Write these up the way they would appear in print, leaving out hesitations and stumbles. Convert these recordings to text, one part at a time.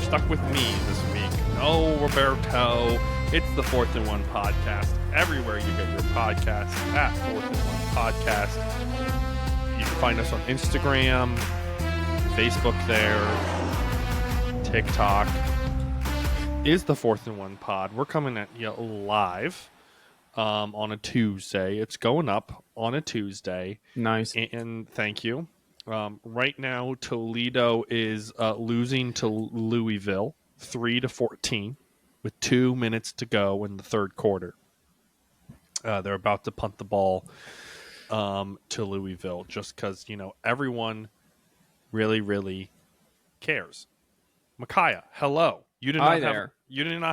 stuck with me this week. No, Roberto. It's the 4th and 1 podcast. Everywhere you get your podcasts, at 4th and 1 podcast. You can find us on Instagram, Facebook there, TikTok. Is the 4th and 1 pod. We're coming at you live on a Tuesday. It's going up on a Tuesday. Nice. And thank you. Right now, Toledo is losing to Louisville 3-14 with 2 minutes to go in the third quarter. They're about to punt the ball to Louisville just because, everyone really, really cares. Micaiah, hello. You did not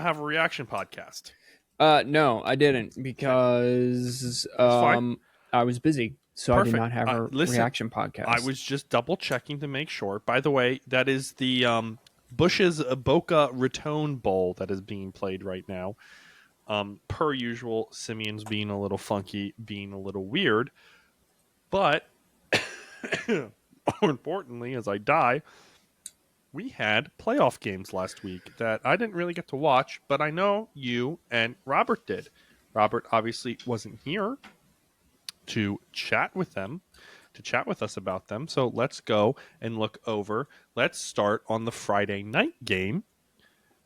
have a reaction podcast. No, I didn't because I was busy. So Perfect. I did not have a reaction podcast. I was just double checking to make sure. By the way, that is the Bush's Boca Raton Bowl that is being played right now. Per usual, Simeon's being a little funky, being a little weird. But more importantly, as I die, we had playoff games last week that I didn't really get to watch, but I know you and Robert did. Robert obviously wasn't here to chat with us about them. So let's go and look over. Let's start on the Friday night game,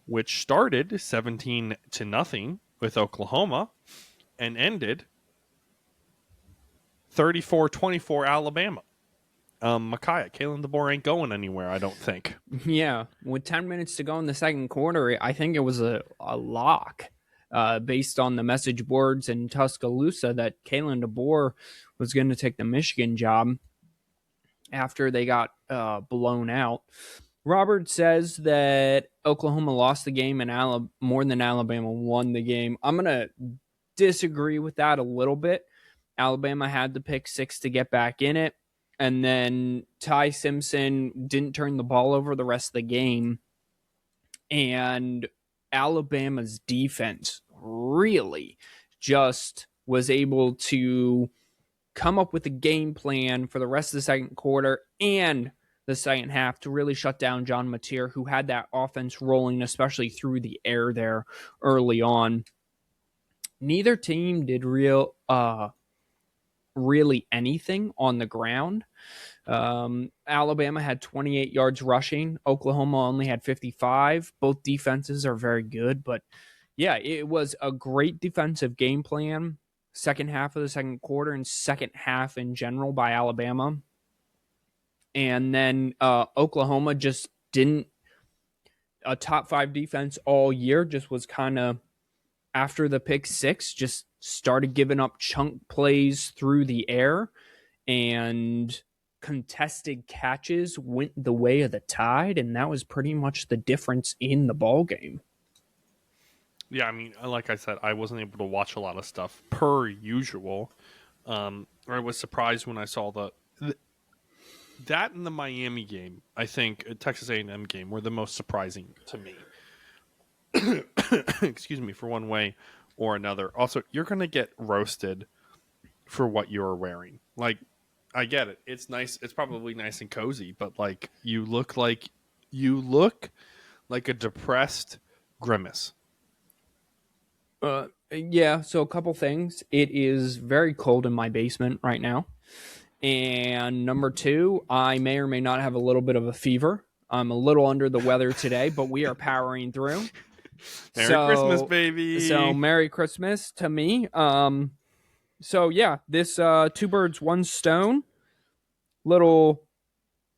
which started 17-0 with Oklahoma and ended 34-24 Alabama. Micaiah, Kalen DeBoer ain't going anywhere, I don't think. Yeah, with 10 minutes to go in the second quarter, I think it was a lock. Based on the message boards in Tuscaloosa that Kalen DeBoer was going to take the Michigan job after they got blown out. Robert says that Oklahoma lost the game and more than Alabama won the game. I'm going to disagree with that a little bit. Alabama had the pick six to get back in it, and then Ty Simpson didn't turn the ball over the rest of the game, and Alabama's defense really just was able to come up with a game plan for the rest of the second quarter and the second half to really shut down John Mateer, who had that offense rolling, especially through the air there early on. Neither team did really anything on the ground. Alabama had 28 yards rushing. Oklahoma only had 55. Both defenses are very good, but yeah, it was a great defensive game plan. Second half of the second quarter and second half in general by Alabama. And then Oklahoma just didn't a top 5 defense all year, just was kind of after the pick six, just started giving up chunk plays through the air, and contested catches went the way of the Tide, and that was pretty much the difference in the ball game. Yeah, I mean, like I said, I wasn't able to watch a lot of stuff per usual. I was surprised when I saw that and the Miami game. I think Texas A&M game were the most surprising to me. Excuse me, for one way or another. Also, you're going to get roasted for what you're wearing. Like, I get it. It's nice. It's probably nice and cozy, but like you look like a depressed Grimace. Yeah, so a couple things. It is very cold in my basement right now. And number 2, I may or may not have a little bit of a fever. I'm a little under the weather today, but we are powering through. Merry Christmas, baby. So Merry Christmas to me. So yeah, this 2 birds, 1 stone little,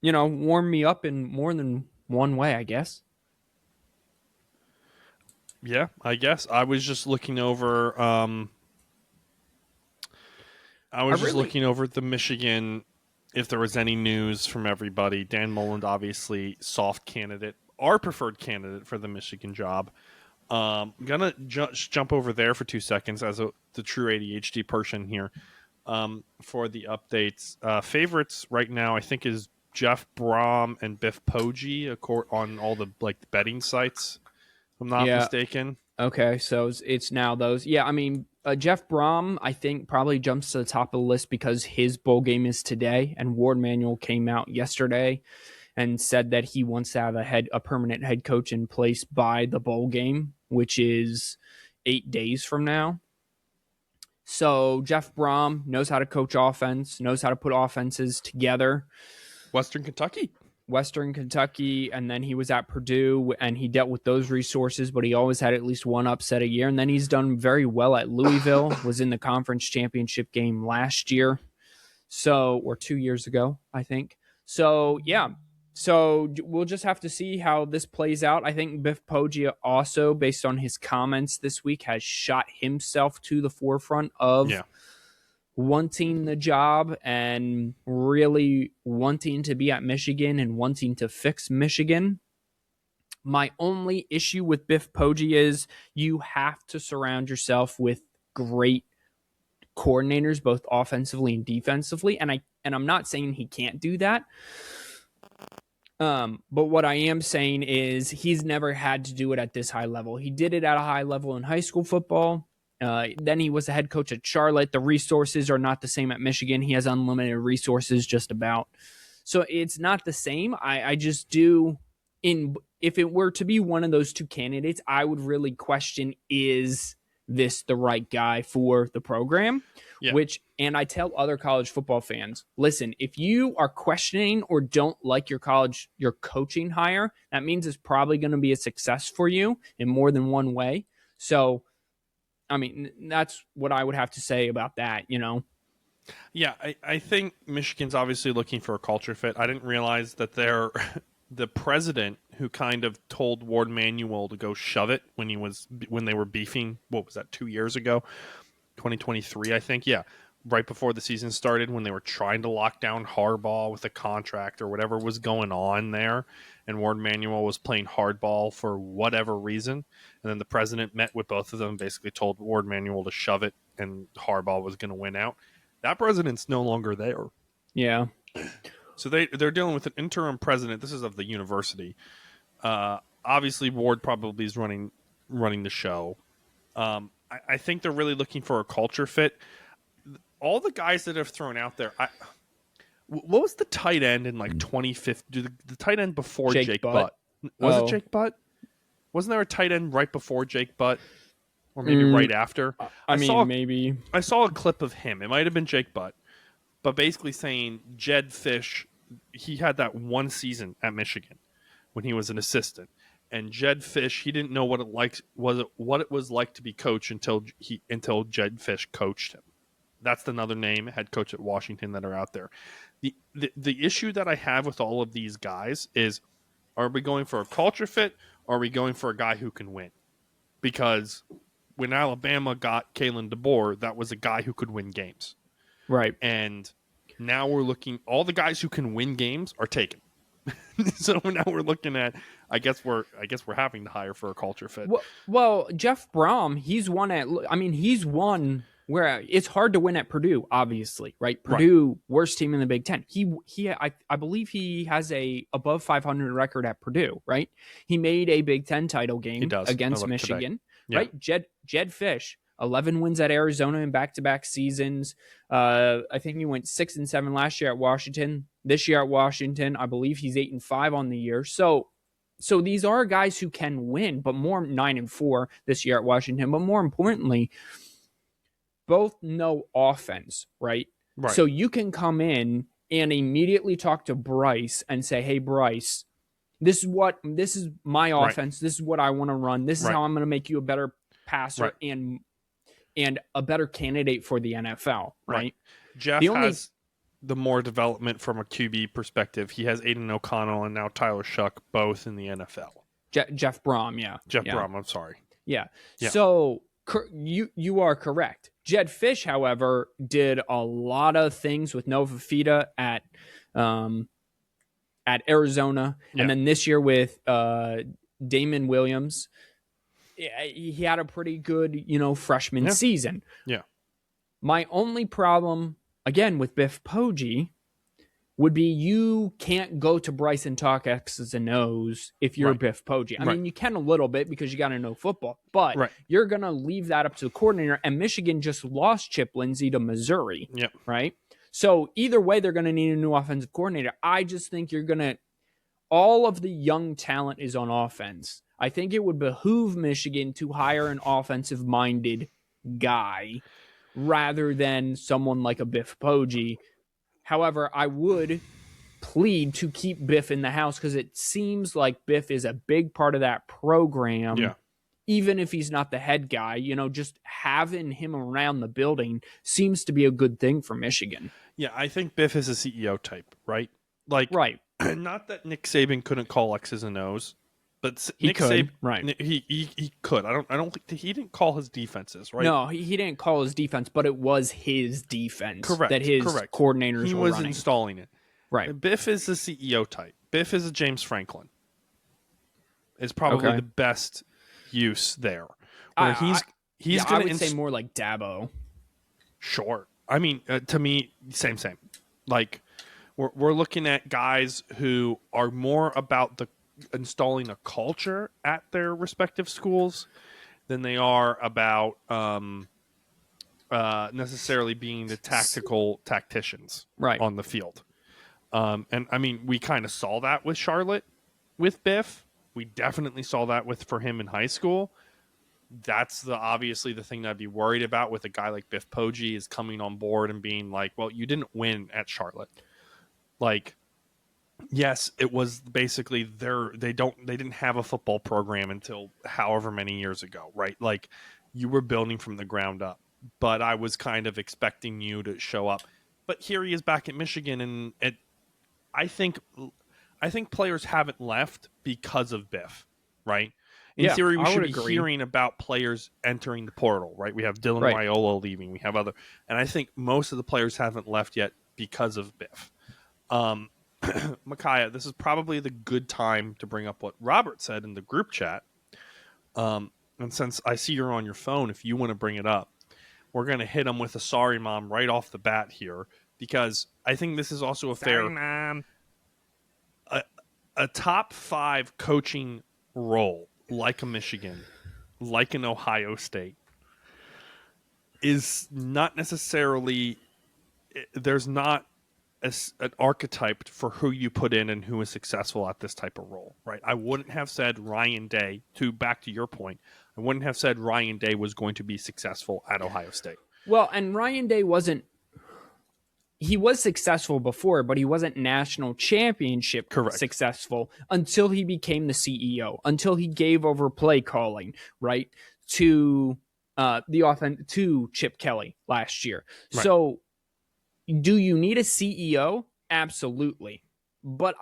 warm me up in more than one way, I guess. Yeah, I guess. I was just looking over looking over the Michigan, if there was any news from everybody. Dan Mullen, obviously, soft candidate, our preferred candidate for the Michigan job. Gonna just jump over there for 2 seconds as the true ADHD person here for the updates. Favorites right now, I think, is Jeff Brom and Biff Poggi on all the betting sites. If I'm not mistaken. Okay, so it's now those. Yeah, I mean, Jeff Brom, I think, probably jumps to the top of the list because his bowl game is today, and Ward Manuel came out yesterday and said that he wants to have a permanent head coach in place by the bowl game, which is 8 days from now. So Jeff Brom knows how to coach offense, knows how to put offenses together. Western Kentucky. Western Kentucky, and then he was at Purdue, and he dealt with those resources, but he always had at least one upset a year. And then he's done very well at Louisville, was in the conference championship game last year, or 2 years ago, I think. So, yeah. So we'll just have to see how this plays out. I think Biff Poggia also, based on his comments this week, has shot himself to the forefront of wanting the job and really wanting to be at Michigan and wanting to fix Michigan. My only issue with Biff Poggia is you have to surround yourself with great coordinators, both offensively and defensively. And I'm not saying he can't do that. But what I am saying is he's never had to do it at this high level. He did it at a high level in high school football. Then he was the head coach at Charlotte. The resources are not the same at Michigan. He has unlimited resources just about. So it's not the same. I just do. If it were to be one of those two candidates, I would really question, is this the right guy for the program? Yeah. And I tell other college football fans, listen, if you are questioning or don't like your coaching hire, that means it's probably going to be a success for you in more than one way. So, I mean, that's what I would have to say about that, Yeah, I think Michigan's obviously looking for a culture fit. I didn't realize that they're the president who kind of told Ward Manuel to go shove it when they were beefing. What was that, 2 years ago? 2023, I think. Yeah, right before the season started, when they were trying to lock down Harbaugh with a contract or whatever was going on there, and Ward Manuel was playing hardball for whatever reason. And then the president met with both of them and basically told Ward Manuel to shove it, and Harbaugh was going to win out. That president's no longer there. Yeah. So they're dealing with an interim president. This is of the university. Obviously, Ward probably is running the show. I think they're really looking for a culture fit. All the guys that have thrown out there, what was the tight end in like 2015? The tight end before Jake Butt? Was it Jake Butt? Wasn't there a tight end right before Jake Butt? Or maybe right after? Maybe. I saw a clip of him. It might have been Jake Butt. But basically saying Jed Fish, he had that one season at Michigan when he was an assistant. And Jed Fish, he didn't know what it was like to be coached until Jed Fish coached him. That's another name, head coach at Washington, that are out there. The issue that I have with all of these guys is, are we going for a culture fit, or are we going for a guy who can win? Because when Alabama got Kalen DeBoer, that was a guy who could win games. Right. And now we're looking, all the guys who can win games are taken. So now we're looking at, I guess we're having to hire for a culture fit. Well, Jeff Brom, he's won where it's hard to win at Purdue, obviously, right? Purdue, worst team in the Big Ten. I believe he has a above 500 record at Purdue, right? He made a Big Ten title game against Michigan, right? Jed Fish, 11 wins at Arizona in back-to-back seasons. I think he went 6-7 last year at Washington. This year at Washington, I believe he's 8-5 on the year. So these are guys who can win, but more 9-4 this year at Washington. But more importantly, both know offense, right? So you can come in and immediately talk to Bryce and say, "Hey, Bryce, this is my offense. This is what I want to run. This is how I'm going to make you a better passer and a better candidate for the NFL." Right? Jeff has the more development from a QB perspective. He has Aiden O'Connell and now Tyler Shuck, both in the NFL. Jeff Brom, Brom, I'm sorry. Yeah. So you are correct. Jed Fish, however, did a lot of things with Nova Fida at Arizona, and then this year with Damon Williams, he had a pretty good, freshman season. Yeah. My only problem, again, with Biff Poggia would be you can't go to Bryce and talk X's and O's if you're Biff Poggia. I mean, you can a little bit because you got to know football, but you're going to leave that up to the coordinator. And Michigan just lost Chip Lindsey to Missouri, right? So either way, they're going to need a new offensive coordinator. I just think you're going to all of the young talent is on offense. I think it would behoove Michigan to hire an offensive-minded guy rather than someone like a Biff Poggi. However, I would plead to keep Biff in the house because it seems like Biff is a big part of that program. Yeah. Even if he's not the head guy, just having him around the building seems to be a good thing for Michigan. Yeah, I think Biff is a CEO type, right? Like, Right. not that Nick Saban couldn't call X's and O's, but He Nick could, Saban, right. he could. I don't think he didn't call his defenses, right? No, he didn't call his defense, but it was his defense that his correct. coordinators He were was running. installing it. Right. Biff is the CEO type. Biff is a James Franklin. Is probably the best use there. Where he's going to. I would say more like Dabo. Sure. I mean, to me, same. Like, we're looking at guys who are more about the installing a culture at their respective schools than they are about necessarily being the tacticians on the field. And I mean, we kind of saw that with Charlotte, with Biff. We definitely saw that for him in high school. That's obviously the thing that I'd be worried about with a guy like Biff Poggi is coming on board and being like, well, you didn't win at Charlotte. Like, yes, it was basically they didn't have a football program until however many years ago, right? Like, you were building from the ground up, but I was kind of expecting you to show up. But here he is back at Michigan, and I think players haven't left because of Biff, right? In theory, we should be hearing about players entering the portal, right? We have Dylan Raiola leaving. We have other, and I think most of the players haven't left yet because of Biff. Micaiah, this is probably the good time to bring up what Robert said in the group chat. And since I see you're on your phone, if you want to bring it up, we're going to hit him with a sorry, Mom, right off the bat here, because I think this is also a top 5 coaching role, like a Michigan, like an Ohio State, is not necessarily, there's not an archetype for who you put in and who is successful at this type of role, right? I wouldn't have said Ryan Day, back to your point, I wouldn't have said Ryan Day was going to be successful at Ohio State. Well, and Ryan Day he was successful before, but he wasn't national championship successful until he became the CEO, until he gave over play calling, right, to to Chip Kelly last year. Right. So do you need a CEO? Absolutely. But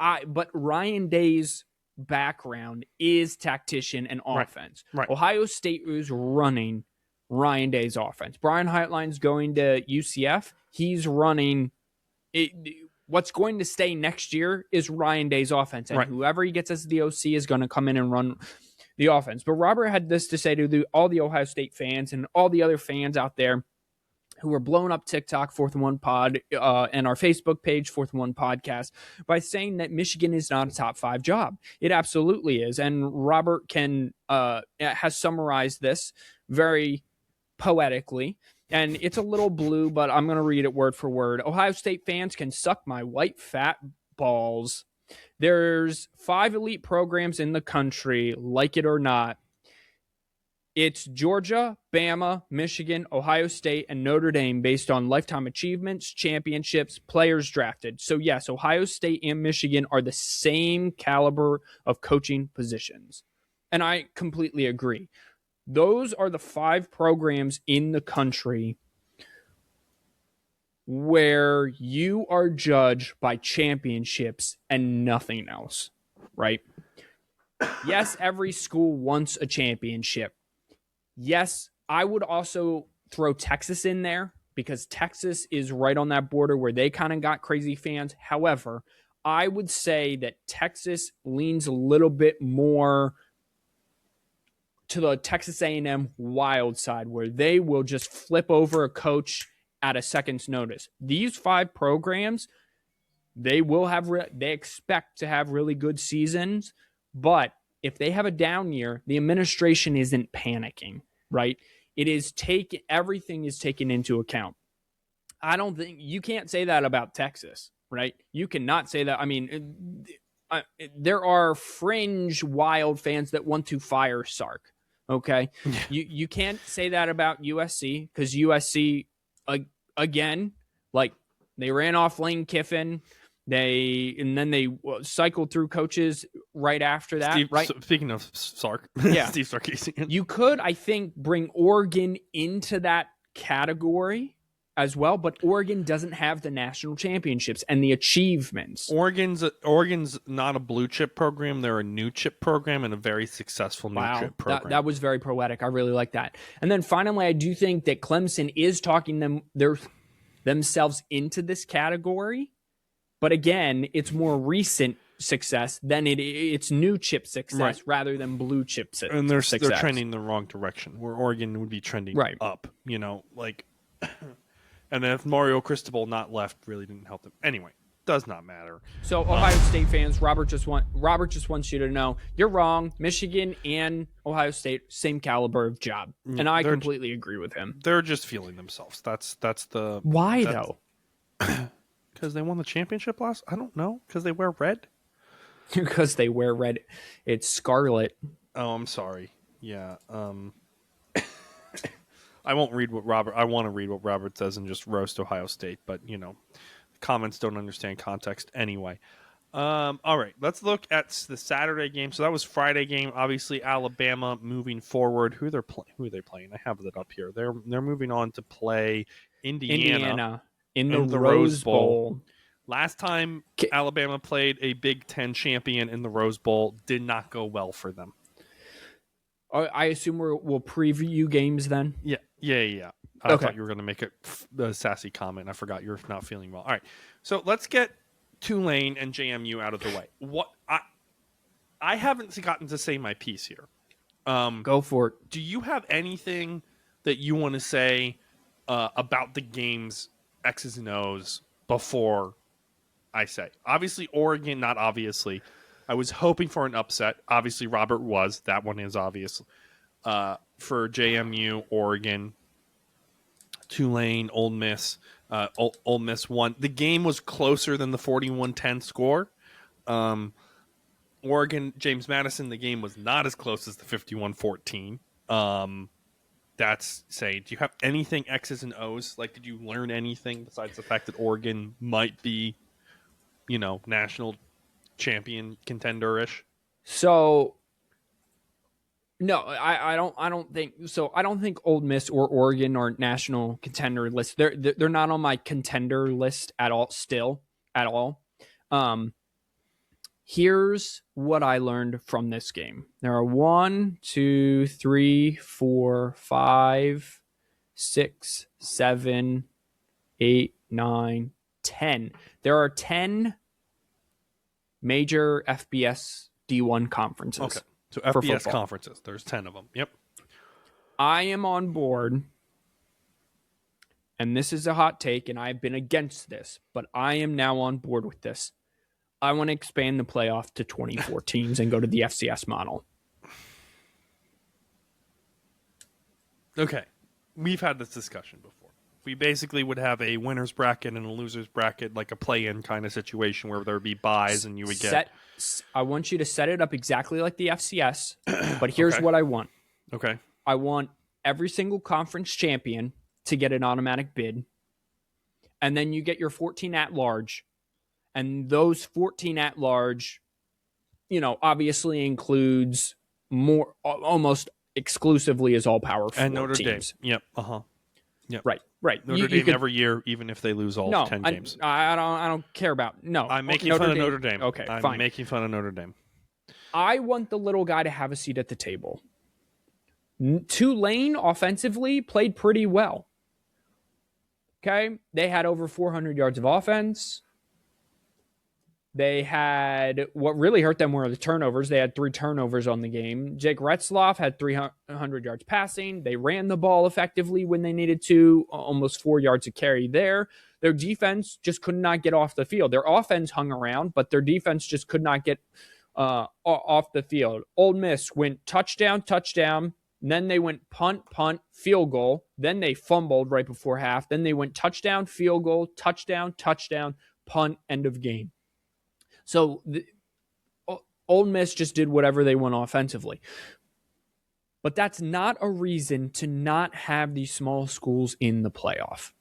Ryan Day's background is tactician and offense. Right. Ohio State is running Ryan Day's offense. Brian Heitline's going to UCF. He's running it. What's going to stay next year is Ryan Day's offense. And whoever he gets as the OC is going to come in and run the offense. But Robert had this to say to all the Ohio State fans and all the other fans out there who are blowing up TikTok, 4th and 1 Pod, and our Facebook page, 4th and 1 Podcast, by saying that Michigan is not a top 5 job. It absolutely is. And Robert has summarized this very poetically. And it's a little blue, but I'm going to read it word for word. Ohio State fans can suck my white fat balls. There's 5 elite programs in the country, like it or not. It's Georgia, Bama, Michigan, Ohio State, and Notre Dame based on lifetime achievements, championships, players drafted. So yes, Ohio State and Michigan are the same caliber of coaching positions. And I completely agree. Those are the 5 programs in the country where you are judged by championships and nothing else, right? Yes, every school wants a championship. Yes, I would also throw Texas in there because Texas is right on that border where they kind of got crazy fans. However, I would say that Texas leans a little bit more to the Texas A&M wild side where they will just flip over a coach at a second's notice. These 5 programs, they expect to have really good seasons, but if they have a down year, the administration isn't panicking, right? Everything is taken into account. I don't think you can't say that about Texas, right? You cannot say that. I mean, there are fringe wild fans that want to fire Sark. Okay, you can't say that about USC because USC again, like they ran off Lane Kiffin, and then they cycled through coaches right after that. Right. Speaking of Sark, yeah, Steve Sarkisian. You could, I think, bring Oregon into that category as well, but Oregon doesn't have the national championships and the achievements. Oregon's not a blue chip program; they're a new chip program and a very successful new chip program. That was very poetic. I really like that. And then finally, I do think that Clemson is talking themselves into this category, but again, it's more recent success than it's new chip success rather than blue chip success. And they're trending in the wrong direction. Where Oregon would be trending up, and then if Mario Cristobal not left really didn't help them. Anyway, does not matter. So Ohio State fans, Robert just wants you to know you're wrong. Michigan and Ohio State, same caliber of job, and I completely agree with him. They're just feeling themselves. That's the why though. Because they won the championship last. I don't know. Because they wear red. Because they wear red. It's scarlet. Oh, I'm sorry. Yeah. I won't read what Robert. I want to read what Robert says and just roast Ohio State, but comments don't understand context anyway. All right, let's look at the Saturday game. So that was Friday game. Obviously, Alabama moving forward. Who are they playing? I have it up here. They're moving on to play Indiana in the Rose Bowl. Last time Alabama played a Big Ten champion in the Rose Bowl, did not go well for them. I assume we'll preview games then? Yeah. I thought you were going to make a sassy comment. I forgot you're not feeling well. All right. So let's get Tulane and JMU out of the way. I haven't gotten to say my piece here. Go for it. Do you have anything that you want to say about the game's X's and O's before I say? Obviously, Oregon, not obviously. I was hoping for an upset. Obviously, Robert was. That one is obvious. For JMU, Oregon, Tulane, Ole Miss. Ole Miss won. The game was closer than the 41-10 score. Oregon, James Madison, the game was not as close as the 51-14. That's saying, do you have anything X's and O's? Like, did you learn anything besides the fact that Oregon might be, national champion contender-ish? So no, I don't think so. I don't think Ole Miss or Oregon are national contender list. They're not on my contender list at all. Still at all. Here's what I learned from this game. There are 1, 2, 3, 4, 5, 6, 7, 8, 9, 10. There are 10 major FBS D1 conferences. Okay. So FBS conferences. There's 10 of them. Yep. I am on board, and this is a hot take, and I've been against this, but I am now on board with this. I want to expand the playoff to 24 teams and go to the FCS model. Okay. We've had this discussion before. We basically would have a winner's bracket and a loser's bracket, like a play-in kind of situation where there would be buys and you would get... I want you to set it up exactly like the FCS, but here's what I want. Okay. I want every single conference champion to get an automatic bid, and then you get your 14 at-large, and those 14 at-large, obviously includes more, almost exclusively as all-power and Notre teams. Dame. Yep. Uh-huh. Yep. Right. Notre Dame every year, even if they lose all 10 games. I don't care about. No, I'm making fun of Notre Dame. Okay, I'm fine. making fun of Notre Dame. I want the little guy to have a seat at the table. Tulane offensively played pretty well. Okay, they had over 400 yards of offense. They had, what really hurt them were the turnovers. They had 3 turnovers on the game. Jake Retzloff had 300 yards passing. They ran the ball effectively when they needed to, almost 4 yards a carry there. Their defense just could not get off the field. Their offense hung around, but their defense just could not get off the field. Ole Miss went touchdown, then they went punt, field goal. Then they fumbled right before half. Then they went touchdown, field goal, touchdown, punt, end of game. So Ole Miss just did whatever they want offensively. But that's not a reason to not have these small schools in the playoff.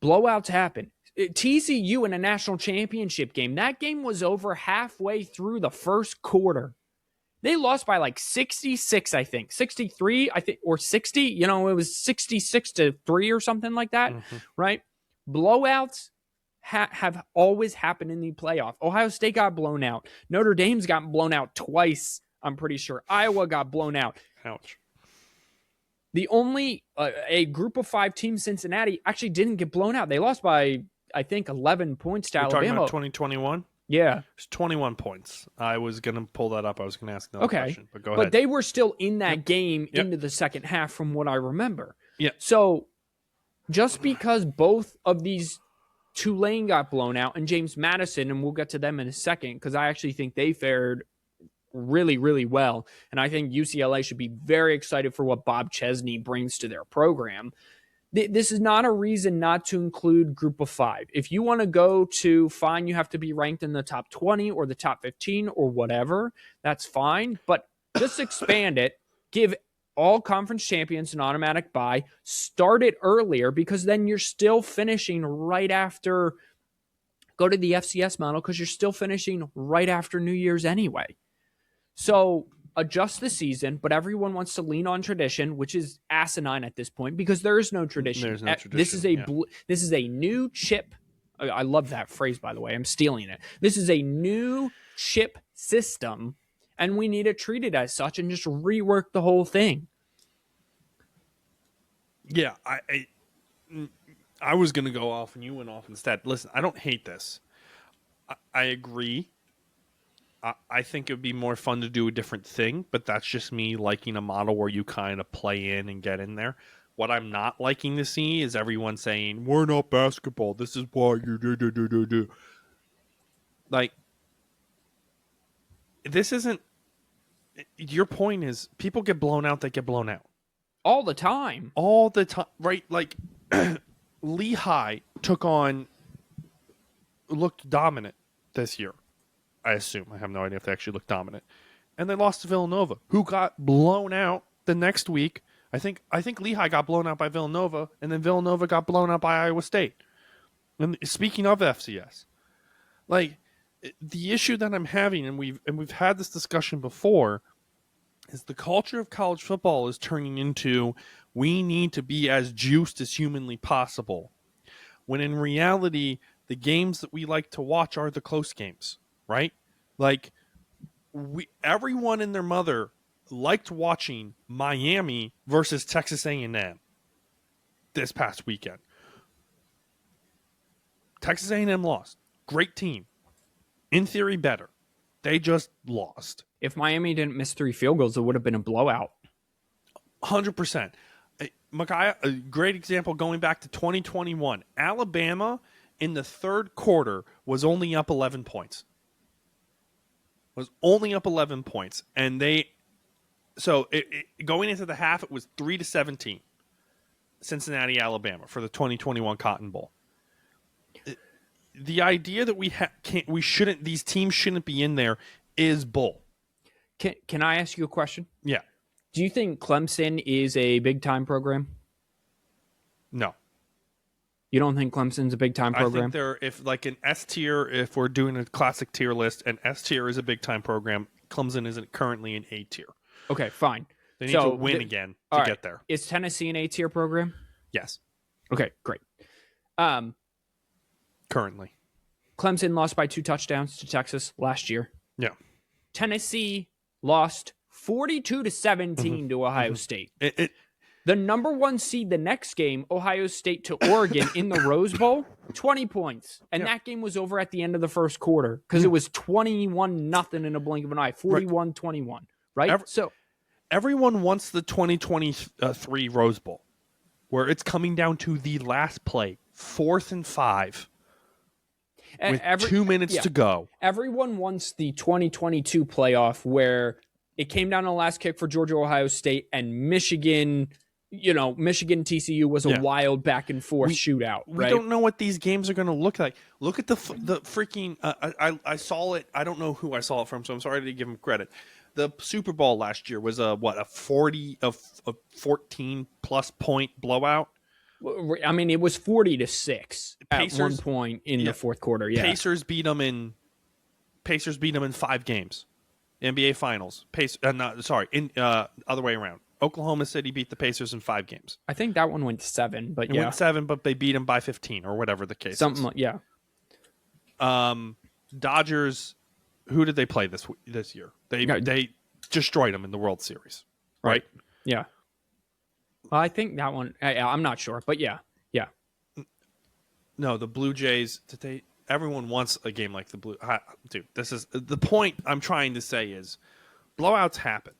Blowouts happen. TCU in a national championship game, that game was over halfway through the first quarter. They lost by like 66, I think. 63, I think, or 60. It was 66-3 or something like that, right? Blowouts have always happened in the playoff. Ohio State got blown out. Notre Dame's gotten blown out twice, I'm pretty sure. Iowa got blown out. Ouch. The only a group of 5 team, Cincinnati, actually didn't get blown out. They lost by, I think, 11 points to Alabama. Talking about 2021? Yeah. It's 21 points. I was going to pull that up. I was going to ask another question, but go ahead. But they were still in that game into the second half from what I remember. Yeah. So just because both of these, Tulane got blown out and James Madison, and we'll get to them in a second because I actually think they fared really, really well. And I think UCLA should be very excited for what Bob Chesney brings to their program. This is not a reason not to include group of 5. If you want to go to fine, you have to be ranked in the top 20 or the top 15 or whatever, that's fine. But just expand it, give all conference champions an automatic bye, start it earlier because then you're still finishing right after, go to the FCS model because you're still finishing right after New Year's anyway. So adjust the season, but everyone wants to lean on tradition, which is asinine at this point because there is no tradition. There's no tradition. This is a new chip. I love that phrase, by the way. I'm stealing it. This is a new chip system, and we need to treat it as such and just rework the whole thing. Yeah, I was going to go off and you went off instead. Listen, I don't hate this. I agree. I think it would be more fun to do a different thing, but that's just me liking a model where you kind of play in and get in there. What I'm not liking to see is everyone saying, we're not basketball. This is why you do. Like, this isn't... Your point is, people get blown out, they get blown out. All the time. All the time, right? Like, Lehigh looked dominant this year. I assume. I have no idea if they actually looked dominant. And they lost to Villanova, who got blown out the next week. I think Lehigh got blown out by Villanova, and then Villanova got blown out by Iowa State. And speaking of FCS, like, the issue that I'm having, and we've had this discussion before, is the culture of college football is turning into we need to be as juiced as humanly possible. When in reality, the games that we like to watch are the close games. Right? Like, everyone and their mother liked watching Miami versus Texas A&M this past weekend. Texas A&M lost. Great team. In theory, better. They just lost. If Miami didn't miss 3 field goals, it would have been a blowout. 100%. Micaiah, a great example going back to 2021. Alabama in the third quarter was only up 11 points. And going into the half, it was 3-17. Cincinnati, Alabama for the 2021 Cotton Bowl. The idea that these teams shouldn't be in there is bull. Can I ask you a question? Yeah. Do you think Clemson is a big time program? No. You don't think Clemson's a big time program? I think they're, if like an S tier, if we're doing a classic tier list, an S tier is a big time program. Clemson isn't currently an A tier. Okay, fine. They need to win again to get there. Is Tennessee an A tier program? Yes. Okay, great. Currently. Clemson lost by 2 touchdowns to Texas last year. Yeah. Tennessee lost 42-17 to Ohio State. The number 1 seed the next game, Ohio State to Oregon in the Rose Bowl, 20 points. And that game was over at the end of the first quarter because it was 21-0 in a blink of an eye, 41-21, right? So everyone wants the 2023 Rose Bowl where it's coming down to the last play, 4th and 5 with 2 minutes to go. Everyone wants the 2022 playoff where it came down to the last kick for Georgia, Ohio State, and Michigan Michigan TCU was a wild back and forth shootout. We don't know what these games are going to look like. Look at the freaking. I saw it. I don't know who I saw it from, so I'm sorry to give him credit. The Super Bowl last year was a 14 plus point blowout. I mean, it was 40-6 at one point in the fourth quarter. Yeah, Pacers beat them in 5 games. NBA Finals. Other way around. Oklahoma City beat the Pacers in 5 games. I think that one went 7, but it went 7, but they beat them by 15 or whatever the case is. Yeah. Dodgers. Who did they play this year? They destroyed them in the World Series, right? Yeah. Well, I think that one. I'm not sure, but yeah. No, the Blue Jays. Everyone wants a game like the Blue. Dude, this is the point I'm trying to say is blowouts happen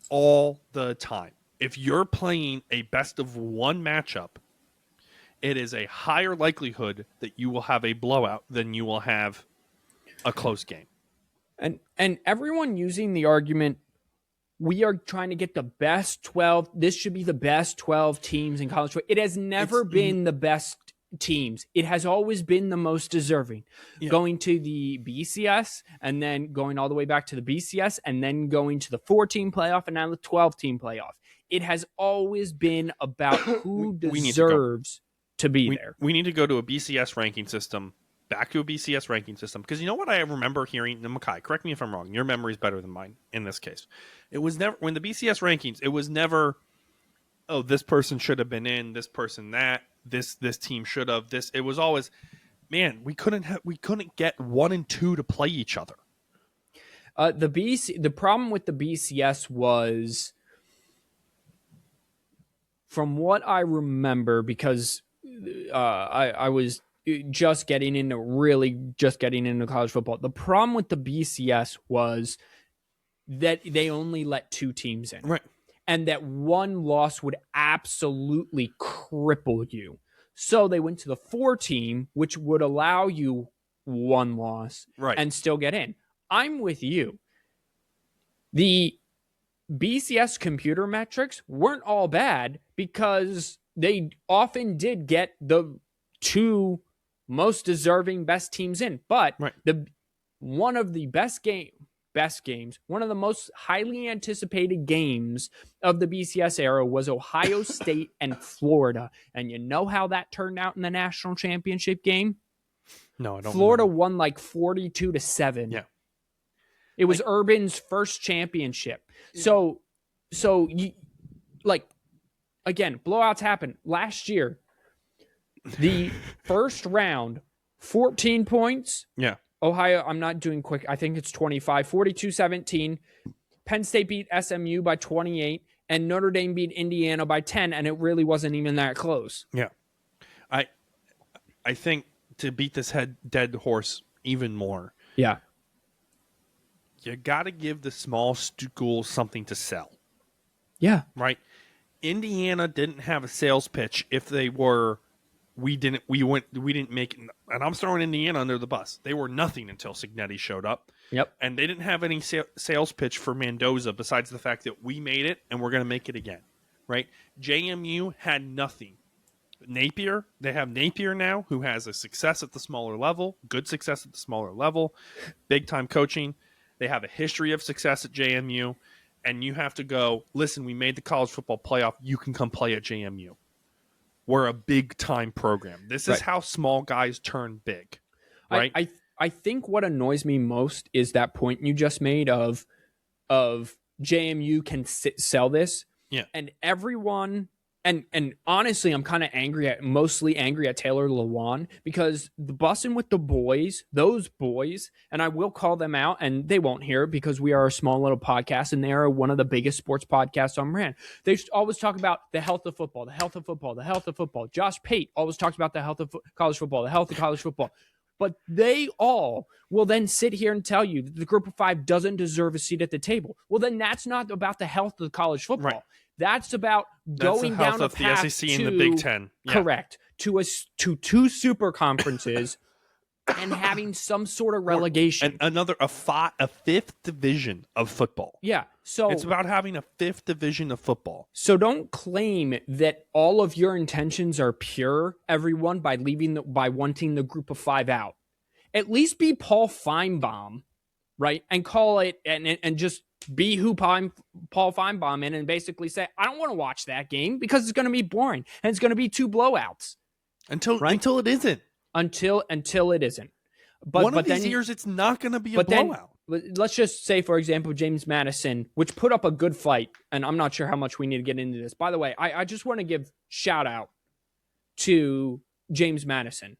all the time. If you're playing a best of one matchup, it is a higher likelihood that you will have a blowout than you will have a close game. And everyone using the argument, we are trying to get the best 12. This should be the best 12 teams in college football. It has never been the best teams. It has always been the most deserving. Yeah. Going to the BCS and then going all the way back to the BCS and then going to the 4-team playoff and now the 12-team playoff. It has always been about who deserves to be there. We need to go to a BCS ranking system. Back to a BCS ranking system. Because you know what I remember hearing, and Makai, correct me if I'm wrong, your memory is better than mine in this case. It was never, when the BCS rankings, it was never, oh, this person should have been in, this person that, this team should have, this. It was always, man, we couldn't get 1 and 2 to play each other. The problem with the BCS was, from what I remember, because I was just getting into college football. The problem with the BCS was that they only let 2 teams in. Right. And that one loss would absolutely cripple you. So they went to the 4-team, which would allow you 1 loss and still get in. I'm with you. The BCS computer metrics weren't all bad because they often did get the 2 most deserving best teams in, but one of the best games, one of the most highly anticipated games of the BCS era was Ohio State and Florida. And you know how that turned out in the national championship game? No, I don't. Florida won like 42-7. Yeah. It was Urban's first championship. So you again, blowouts happen. Last year, the first round, 14 points. Yeah. Ohio, I'm not doing quick. I think it's 25, 42-17. Penn State beat SMU by 28, and Notre Dame beat Indiana by 10, and it really wasn't even that close. Yeah. I think to beat this dead horse even more. Yeah. You got to give the small schools something to sell. Yeah. Right? Indiana didn't have a sales pitch if they were we didn't make it, and I'm throwing Indiana under the bus. They were nothing until Cignetti showed up. Yep. And they didn't have any sales pitch for Mendoza besides the fact that we made it and we're going to make it again. Right? JMU had nothing. Napier, they have Napier now, who has a success at the smaller level, good success at the smaller level, big time coaching. They have a history of success at JMU, and you have to go, listen, we made the college football playoff. You can come play at JMU. We're a big time program. This is how small guys turn big. Right? I think what annoys me most is that point you just made of JMU can sell this. Yeah. And everyone, and honestly, I'm kind of mostly angry at Taylor Lewan, because the busing with the boys, those boys, and I will call them out, and they won't hear it because we are a small little podcast and they are one of the biggest sports podcasts on brand. They always talk about the health of football, the health of football, the health of football. Josh Pate always talks about the health of college football, the health of college football. But they all will then sit here and tell you that the group of 5 doesn't deserve a seat at the table. Well, then that's not about the health of college football. Right. That's about going down a path the SEC and the Big Ten. Yeah. Correct. To 2 super conferences and having some sort of relegation. And a fifth division of football. Yeah. So it's about having a fifth division of football. So don't claim that all of your intentions are pure, everyone, by wanting the group of 5 out. At least be Paul Feinbaum, right? And call it and just be who Paul Feinbaum in and basically say, I don't want to watch that game because it's going to be boring and it's going to be 2 blowouts. Until it isn't. Until it isn't. One of these years, it's not going to be a blowout. Let's just say, for example, James Madison, which put up a good fight, and I'm not sure how much we need to get into this. By the way, I just want to give shout out to James Madison.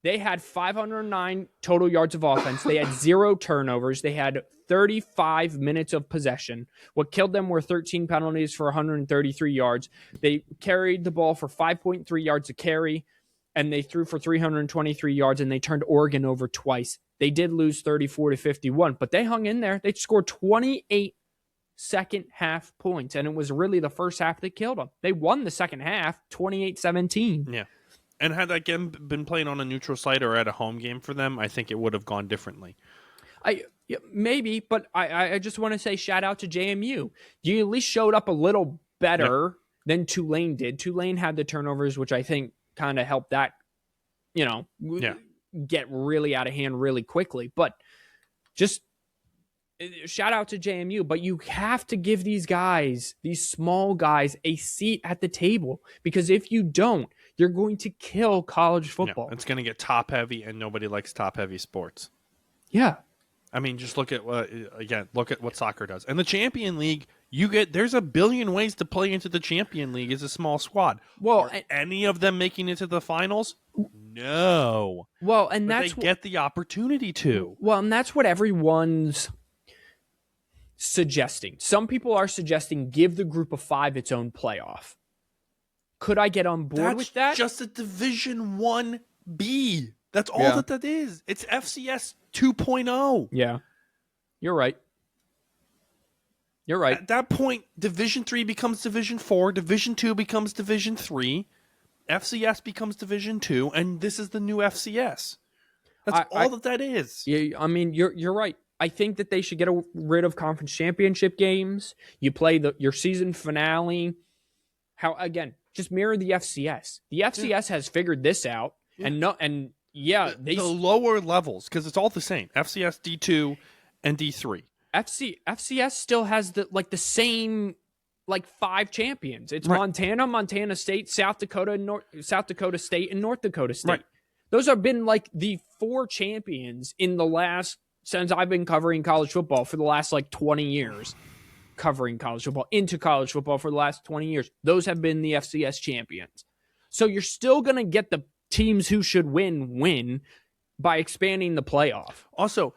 They had 509 total yards of offense. They had 0 turnovers. They had 35 minutes of possession. What killed them were 13 penalties for 133 yards. They carried the ball for 5.3 yards a carry, and they threw for 323 yards, and they turned Oregon over twice. They did lose 34-51, but they hung in there. They scored 28 second half points, and it was really the first half that killed them. They won the second half 28-17. Yeah. And had that game been playing on a neutral site or at a home game for them, I think it would have gone differently. Maybe, but I just want to say shout out to JMU. You at least showed up a little better than Tulane did. Tulane had the turnovers, which I think kind of helped that, get really out of hand really quickly. But just shout out to JMU. But you have to give these guys, these small guys, a seat at the table, because if you don't, you're going to kill college football. It's going to get top heavy, and nobody likes top heavy sports. Yeah. I mean, just look at what soccer does. And the Champion League, there's a billion ways to play into the Champion League as a small squad. Well, are any of them making it to the finals? No. Well, and but that's they get the opportunity to. Well, and that's what everyone's suggesting. Some people are suggesting give the group of 5 its own playoff. Could I get on board with that? That's just a Division 1B. That's all that is. It's FCS 2.0. Yeah. You're right. At that point, Division 3 becomes Division 4, Division 2 becomes Division 3, FCS becomes Division 2, and this is the new FCS. That's all that is. Yeah, I mean, you're right. I think that they should get rid of conference championship games. You play your season finale. Just mirror the FCS. The FCS has figured this out, the lower levels, because it's all the same. FCS D2 and D3. FCS still has the same 5 champions. It's Montana State, South Dakota State, and North Dakota State. Right. Those have been the 4 champions since I've been covering college football for the last 20 years. Covering college football into college football for the last 20 years. Those have been the FCS champions. So you're still going to get the teams who should win by expanding the playoff. Also,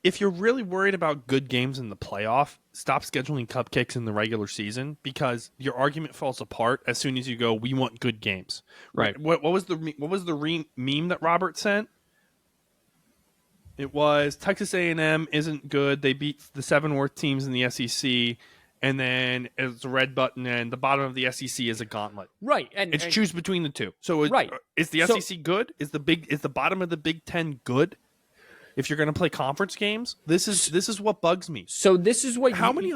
if you're really worried about good games in the playoff, stop scheduling cupcakes in the regular season, because your argument falls apart as soon as you go, we want good games. Right. What was the meme that Robert sent? It was Texas A&M isn't good. They beat the 7 worst teams in the SEC, and then it's a red button, and the bottom of the SEC is a gauntlet. Right, and choose between the two. So is the SEC good? Is the bottom of the Big Ten good? If you're going to play conference games, this is what bugs me. So this is what. How many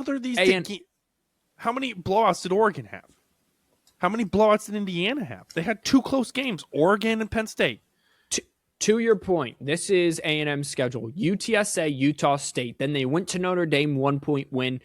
blowouts did Oregon have? How many blowouts did Indiana have? They had 2 close games: Oregon and Penn State. To your point, this is A&M's schedule. UTSA, Utah State. Then they went to Notre Dame, 1-point win.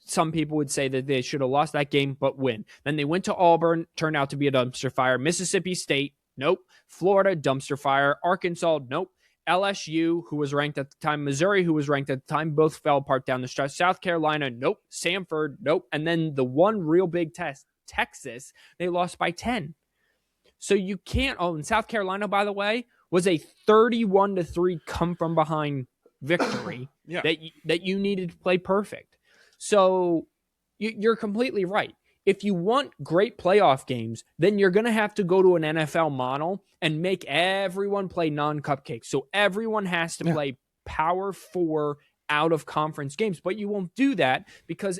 Some people would say that they should have lost that game, but win. Then they went to Auburn, turned out to be a dumpster fire. Mississippi State, nope. Florida, dumpster fire. Arkansas, nope. LSU, who was ranked at the time. Missouri, who was ranked at the time. Both fell apart down the stretch. South Carolina, nope. Samford, nope. And then the one real big test, Texas, they lost by 10. So you can't. Oh, and South Carolina, by the way, was a 31-3 come from behind victory that you needed to play perfect. So you're completely right. If you want great playoff games, then you're going to have to go to an NFL model and make everyone play non-cupcakes. So everyone has to play Power 4 out-of-conference games. But you won't do that because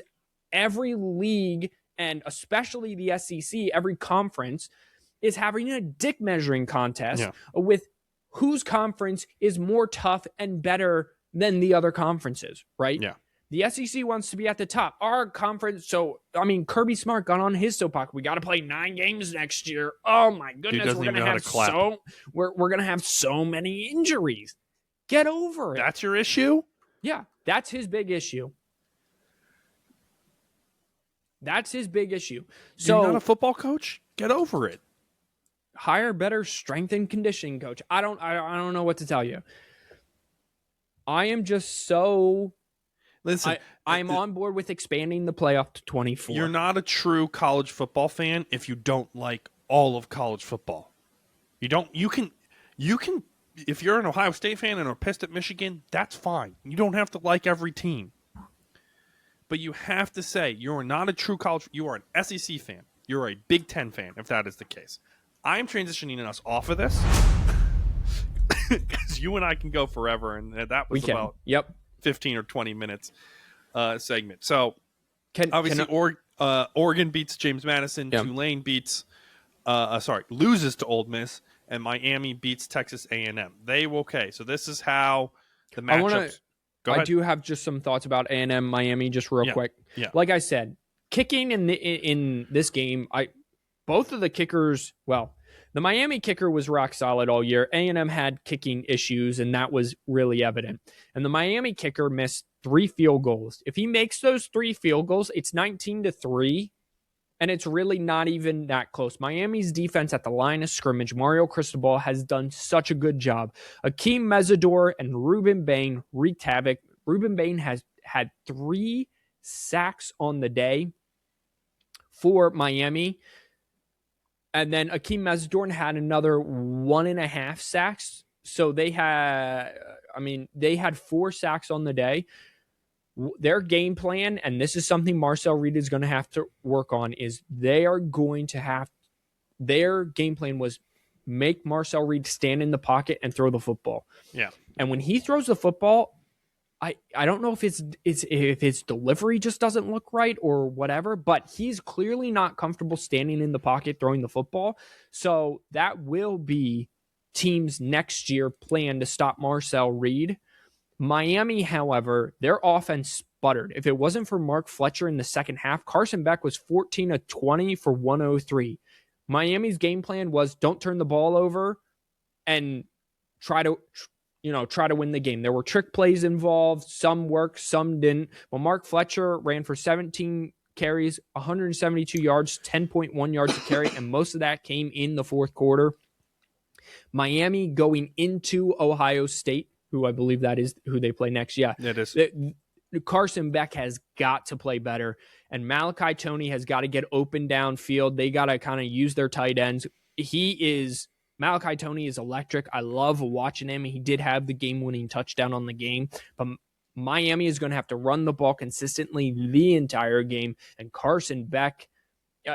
every league, and especially the SEC, every conference, is having a dick measuring contest with whose conference is more tough and better than the other conferences, right? Yeah. The SEC wants to be at the top. Our conference, so, I mean, Kirby Smart got on his soapbox. We got to play 9 games next year. Oh, my goodness. We're going to have so many injuries. Get over it. That's your issue? Yeah, that's his big issue. That's his big issue. So, you're not a football coach? Get over it. Hire better strength and conditioning coach. I don't know what to tell you. I am just so... Listen, I'm on board with expanding the playoff to 24. You're not a true college football fan if you don't like all of college football. You can if you're an Ohio State fan and are pissed at Michigan, that's fine. You don't have to like every team. But you have to say you're not a true college, you are an SEC fan. You're a Big Ten fan if that is the case. I'm transitioning us off of this because you and I can go forever, and that was about 15 or 20 minutes segment. So Oregon beats James Madison, Tulane loses to Ole Miss, and Miami beats Texas A&M. So this is how the matchups. I do have just some thoughts about A&M Miami just real quick. Yeah. Like I said, kicking in this game, both of the kickers, the Miami kicker was rock solid all year. A&M had kicking issues, and that was really evident. And the Miami kicker missed 3 field goals. If he makes those 3 field goals, it's 19-3, and it's really not even that close. Miami's defense at the line of scrimmage, Mario Cristobal, has done such a good job. Akeem Mesidor and Ruben Bain wreaked havoc. Ruben Bain has had 3 sacks on the day for Miami. And then Akeem Mesidor had another 1.5 sacks. So they had 4 sacks on the day. Their game plan, and this is something Marcel Reed is going to have to work on, is their game plan was make Marcel Reed stand in the pocket and throw the football. Yeah. And when he throws the football, I don't know if if his delivery just doesn't look right or whatever, but he's clearly not comfortable standing in the pocket throwing the football. So that will be teams next year plan to stop Marcel Reed. Miami, however, their offense sputtered. If it wasn't for Mark Fletcher in the second half, Carson Beck was 14 of 20 for 103. Miami's game plan was don't turn the ball over and try to win the game. There were trick plays involved. Some worked, some didn't. Well, Mark Fletcher ran for 17 carries, 172 yards, 10.1 yards a carry, and most of that came in the fourth quarter. Miami going into Ohio State, who I believe that is who they play next. Yeah, it is. Carson Beck has got to play better, and Malachi Toney has got to get open downfield. They got to kind of use their tight ends. Malachi Toney is electric. I love watching him. He did have the game-winning touchdown on the game, but Miami is going to have to run the ball consistently the entire game, and Carson Beck,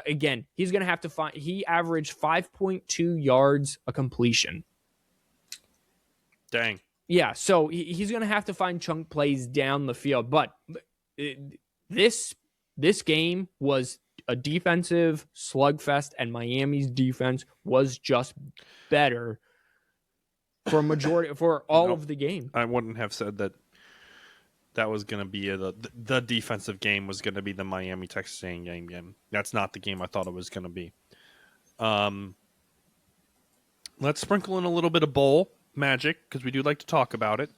again, he's going to have to find. He averaged 5.2 yards a completion. Dang. Yeah, so he's going to have to find chunk plays down the field. But this game was a defensive slugfest, and Miami's defense was just better for all of the game. I wouldn't have said that was going to be the defensive game was going to be the Miami Texas A&M game. That's not the game I thought it was going to be. Let's sprinkle in a little bit of bowl magic because we do like to talk about it.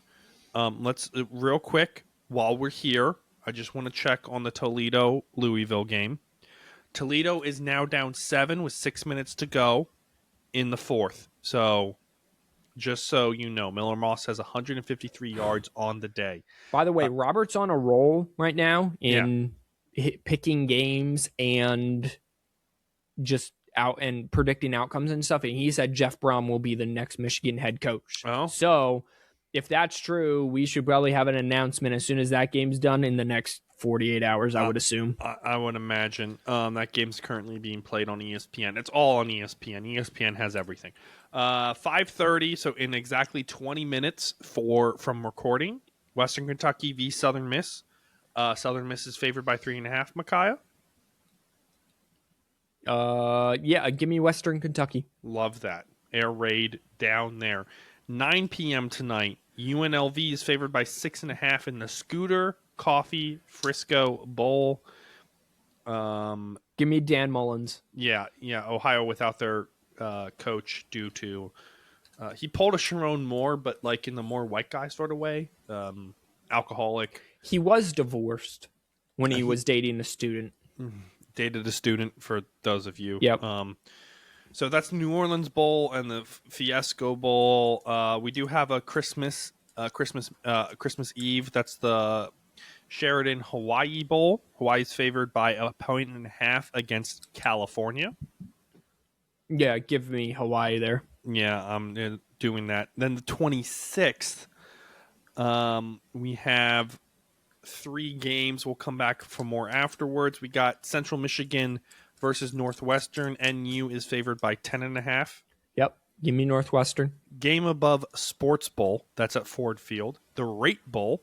Let's real quick while we're here. I just want to check on the Toledo-Louisville game. Toledo is now down 7 with 6 minutes to go in the fourth. So, just so you know, Miller Moss has 153 yards on the day. By the way, Robert's on a roll right now in picking games and just out and predicting outcomes and stuff. And he said Jeff Brom will be the next Michigan head coach. Oh. So, if that's true, we should probably have an announcement as soon as that game's done in the next 48 hours, I would assume. I would imagine. That game's currently being played on ESPN. It's all on ESPN. ESPN has everything. 5:30, so in exactly 20 minutes from recording, Western Kentucky v. Southern Miss. Southern Miss is favored by 3.5, Micaiah. Give me Western Kentucky. Love that. Air raid down there. 9 p.m. tonight. UNLV is favored by 6.5 in the Scooter Coffee Frisco Bowl. Give me Dan Mullins. Yeah. Ohio without their coach due to he pulled a Sharon Moore, but like in the more white guy sort of way. Alcoholic. He was divorced when he He was dating a student. dated a student for those of you. Yep. So that's New Orleans Bowl and the Fiasco Bowl. We do have a Christmas Eve. That's the Sheridan Hawaii Bowl. Hawaii's favored by 1.5 against California. Yeah, give me Hawaii there. Yeah, I'm doing that. Then the 26th, we have 3 games. We'll come back for more afterwards. We got Central Michigan versus Northwestern. NU is favored by 10.5. Yep. Give me Northwestern. Game above Sports Bowl. That's at Ford Field. The Rate Bowl.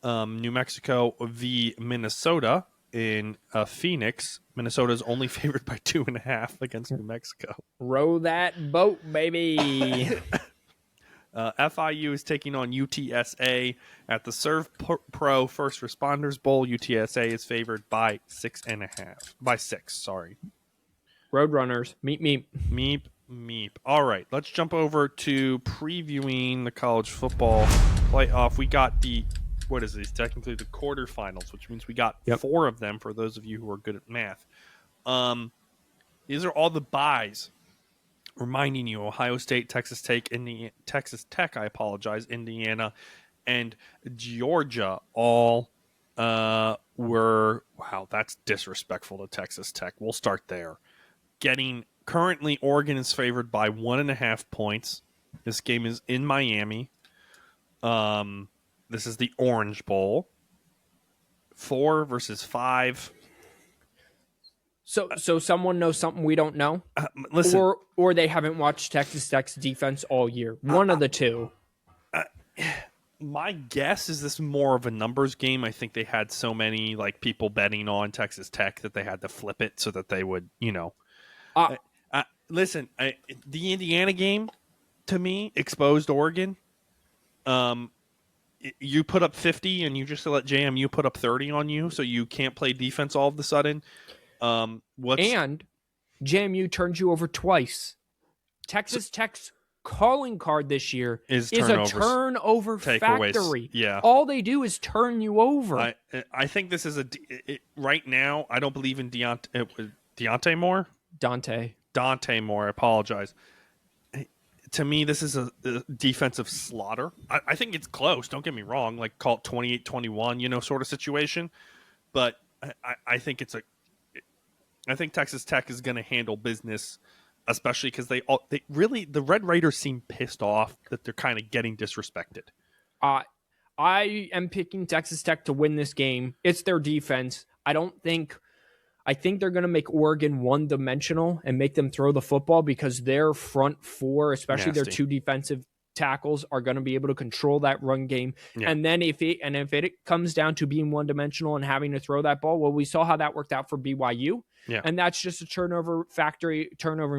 New Mexico v. Minnesota in Phoenix. Minnesota is only favored by 2.5 against New Mexico. Row that boat, baby. FIU is taking on UTSA at the Serve Pro First Responders Bowl. UTSA is favored by 6.5. By 6, sorry. Roadrunners, meep meep. Meep. All right, let's jump over to previewing the college football playoff. We got what is this? Technically the quarterfinals, which means we got 4 of them for those of you who are good at math. These are all the byes. Reminding you, Ohio State, Texas Tech, Indiana, and Georgia all were, wow, that's disrespectful to Texas Tech. We'll start there. Currently, Oregon is favored by 1.5 points. This game is in Miami. This is the Orange Bowl. 4 versus 5. So someone knows something we don't know, Listen, or they haven't watched Texas Tech's defense all year. One of the two. My guess is this more of a numbers game. I think they had so many people betting on Texas Tech that they had to flip it so that they would, listen. The Indiana game to me exposed Oregon. You put up 50 and you just let JMU put up 30 on you, so you can't play defense all of a sudden. And JMU turned you over twice. Texas Tech's calling card this year is a turnover factory. Yeah. All they do is turn you over. I think this is right now. I don't believe in Deontay Moore. Dante Moore. I apologize. To me, this is a defensive slaughter. I think it's close. Don't get me wrong. Call it 28-21, sort of situation. But I think I think Texas Tech is going to handle business, especially because the Red Raiders seem pissed off that they're kind of getting disrespected. I am picking Texas Tech to win this game. It's their defense. I think they're going to make Oregon one-dimensional and make them throw the football because their front 4, especially their 2 defensive tackles, are going to be able to control that run game. Yeah. And then if it comes down to being one-dimensional and having to throw that ball, well, we saw how that worked out for BYU. Yeah. And that's just a turnover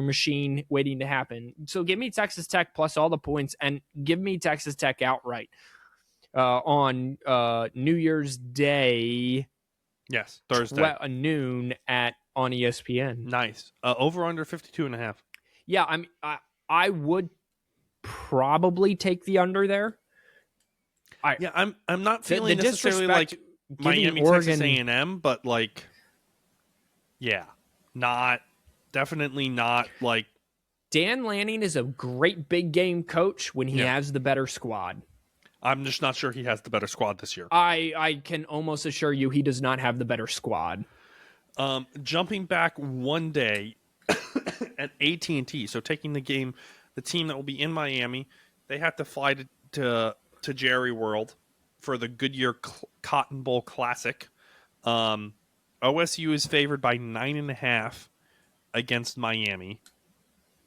machine waiting to happen. So give me Texas Tech plus all the points and give me Texas Tech outright on New Year's Day. Yes, Thursday. Noon on ESPN. Nice. Over under 52.5. Yeah, I would probably take the under there. I'm not feeling necessarily like Miami, Oregon, Texas A&M, but definitely not like. Dan Lanning is a great big game coach when he has the better squad. I'm just not sure he has the better squad this year. I can almost assure you he does not have the better squad. Jumping back one day at AT&T, so taking the team that will be in Miami, they have to fly to Jerry World for the Goodyear Cotton Bowl Classic. OSU is favored by 9.5 against Miami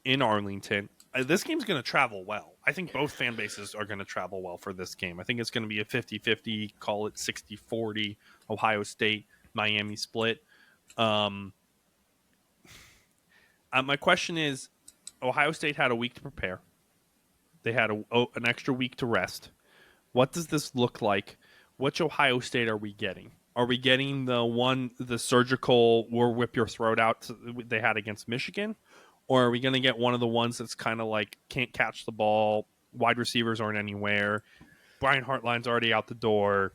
in Arlington. This game's going to travel well. I think both fan bases are going to travel well for this game. I think it's going to be a 50-50, call it 60-40, Ohio State, Miami split. My question is, Ohio State had a week to prepare. They had an extra week to rest. What does this look like? Which Ohio State are we getting? Are we getting the surgical or whip your throat out they had against Michigan? Or are we going to get one of the ones that's kind of like can't catch the ball, wide receivers aren't anywhere, Brian Hartline's already out the door?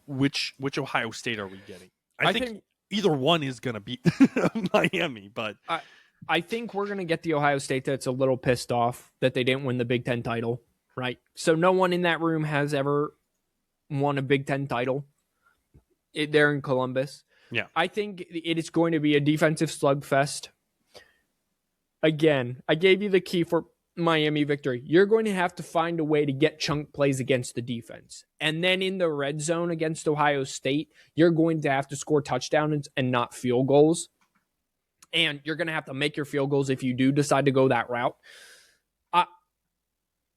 Which Ohio State are we getting? I think either one is going to beat Miami, but I think we're going to get the Ohio State that's a little pissed off that they didn't win the Big Ten title, right? So no one in that room has ever won a Big Ten title. They're in Columbus. Yeah. I think it is going to be a defensive slugfest. Again, I gave you the key for Miami victory. You're going to have to find a way to get chunk plays against the defense. And then in the red zone against Ohio State, you're going to have to score touchdowns and not field goals. And you're going to have to make your field goals if you do decide to go that route.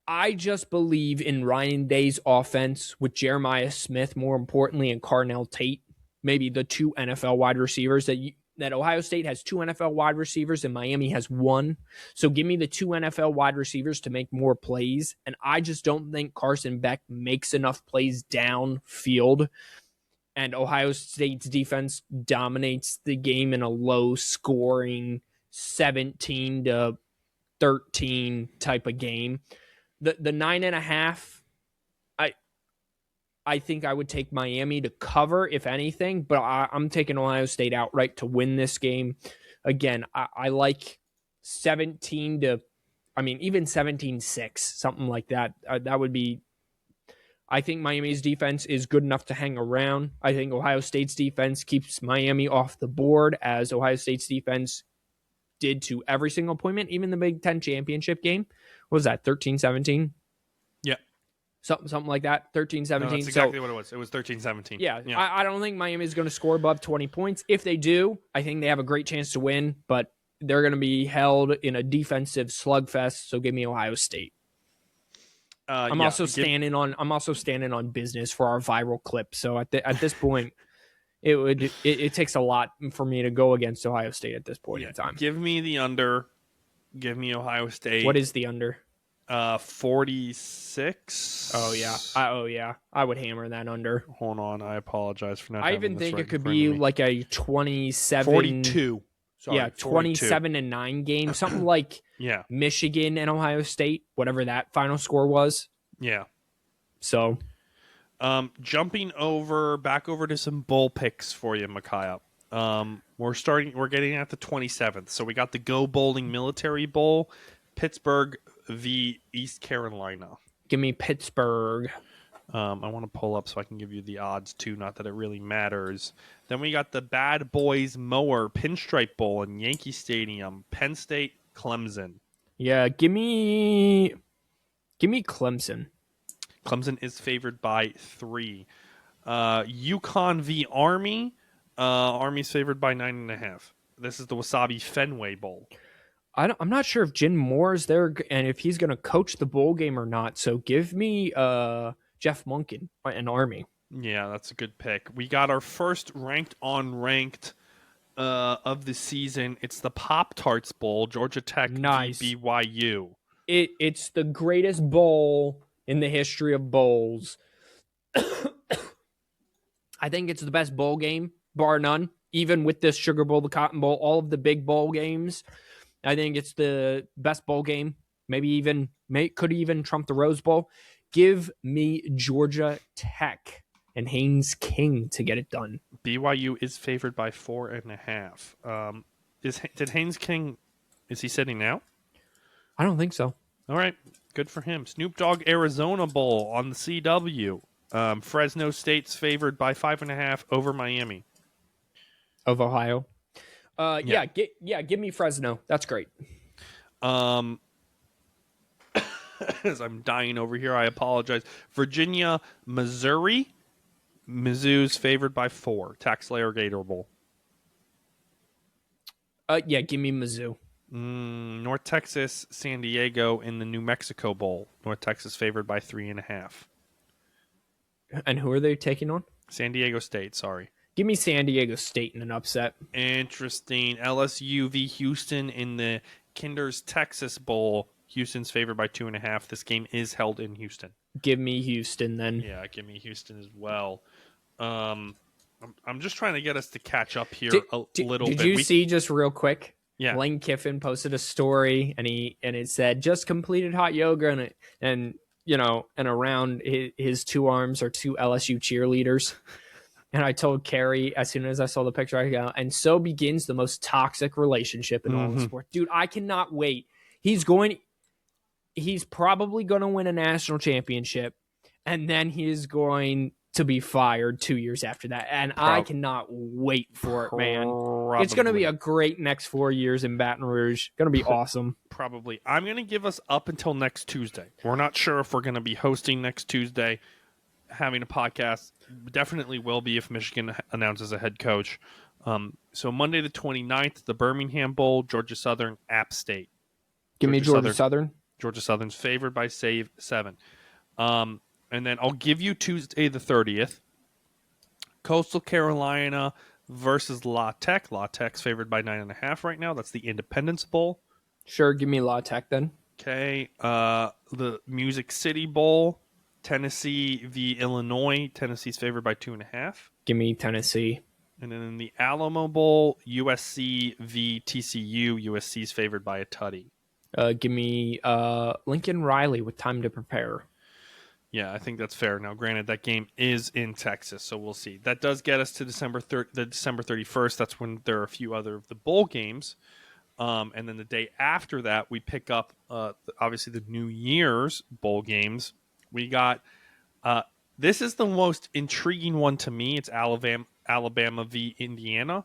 I just believe in Ryan Day's offense with Jeremiah Smith, more importantly, and Carnell Tate, maybe the two NFL wide receivers that Ohio State has two NFL wide receivers and Miami has one. So give me the two NFL wide receivers to make more plays. And I just don't think Carson Beck makes enough plays downfield. And Ohio State's defense dominates the game in a low scoring 17-13 type of game. The 9.5, I think I would take Miami to cover, if anything, but I'm taking Ohio State outright to win this game. Again, I like even 17-6, something like that. That would be, I think Miami's defense is good enough to hang around. I think Ohio State's defense keeps Miami off the board, as Ohio State's defense did to every single appointment, even the Big Ten championship game. What was that, 13-17? Yeah. Something like that, 13-17. No, that's exactly what it was. It was 13-17. Yeah. I don't think Miami is going to score above 20 points. If they do, I think they have a great chance to win, but they're going to be held in a defensive slugfest, so give me Ohio State. I'm also standing on business for our viral clip. So at this point, it takes a lot for me to go against Ohio State at this point in time. Give me the under. Give me Ohio State. What is the under? 46. Oh yeah. I would hammer that under. Hold on, I apologize for not. I even think it could be like a 27. 42. Sorry, yeah, 27-9 game, something like Michigan and Ohio State, whatever that final score was. Yeah. So, jumping back over to some bowl picks for you, Micaiah. We're getting at the 27th. So we got the Go Bowling Military Bowl, Pittsburgh v. East Carolina. Give me Pittsburgh. I want to pull up so I can give you the odds too, not that it really matters. Then we got the Bad Boys Mower Pinstripe Bowl in Yankee Stadium, Penn State, Clemson. Yeah, give me Clemson. Clemson is favored by 3. UConn v. Army. Army's favored by 9.5. This is the Wasabi Fenway Bowl. I'm not sure if Jim Moore is there and if he's going to coach the bowl game or not. So give me Jeff Monken and Army. Yeah, that's a good pick. We got our first ranked of the season. It's the Pop-Tarts Bowl, Georgia Tech v. BYU. It's the greatest bowl in the history of bowls. I think it's the best bowl game, bar none. Even with this Sugar Bowl, the Cotton Bowl, all of the big bowl games, I think it's the best bowl game. Could even trump the Rose Bowl. Give me Georgia Tech and Haynes King to get it done. BYU is favored by 4.5. Did Haynes King, is he sitting now? I don't think so. All right, good for him. Snoop Dogg Arizona Bowl on the CW. Fresno State's favored by 5.5 over Miami. Of Ohio. Give me Fresno. That's great. As I'm dying over here, I apologize. Virginia, Missouri. Mizzou's favored by 4. Taxslayer Gator Bowl. Give me Mizzou. North Texas, San Diego in the New Mexico Bowl. North Texas favored by 3.5. And who are they taking on? San Diego State, sorry. Give me San Diego State in an upset. Interesting. LSU v. Houston in the Kinder's Texas Bowl. Houston's favored by 2.5. This game is held in Houston. Give me Houston then. Yeah, give me Houston as well. I'm just trying to get us to catch up here a little bit. Did you see, just real quick? Yeah. Lane Kiffin posted a story and it said just completed hot yoga and around his two arms are two LSU cheerleaders. And I told Carrie as soon as I saw the picture, I go, and so begins the most toxic relationship in all of sports. Dude, I cannot wait. He's probably going to win a national championship, and then he is going to be fired 2 years after that. And I cannot wait for it, man. It's going to be a great next 4 years in Baton Rouge. Going to be awesome. Probably. I'm going to give us up until next Tuesday. We're not sure if we're going to be hosting next Tuesday, having a podcast. Definitely will be if Michigan announces a head coach. So Monday the 29th, the Birmingham Bowl, Georgia Southern, App State. Give me Georgia Southern. Georgia Southern's favored by 7. And then I'll give you Tuesday the 30th. Coastal Carolina versus La Tech. La Tech's favored by 9.5 right now. That's the Independence Bowl. Sure, give me La Tech then. Okay. The Music City Bowl. Tennessee v. Illinois. Tennessee's favored by 2.5. Give me Tennessee. And then in the Alamo Bowl, USC v. TCU. USC's favored by a tutty. Give me Lincoln Riley with time to prepare. Yeah, I think that's fair. Now, granted, that game is in Texas, so we'll see. That does get us to December 31st. That's when there are a few other of the bowl games. And then the day after that, we pick up, obviously, the New Year's bowl games. We got this is the most intriguing one to me. It's Alabama v. Indiana.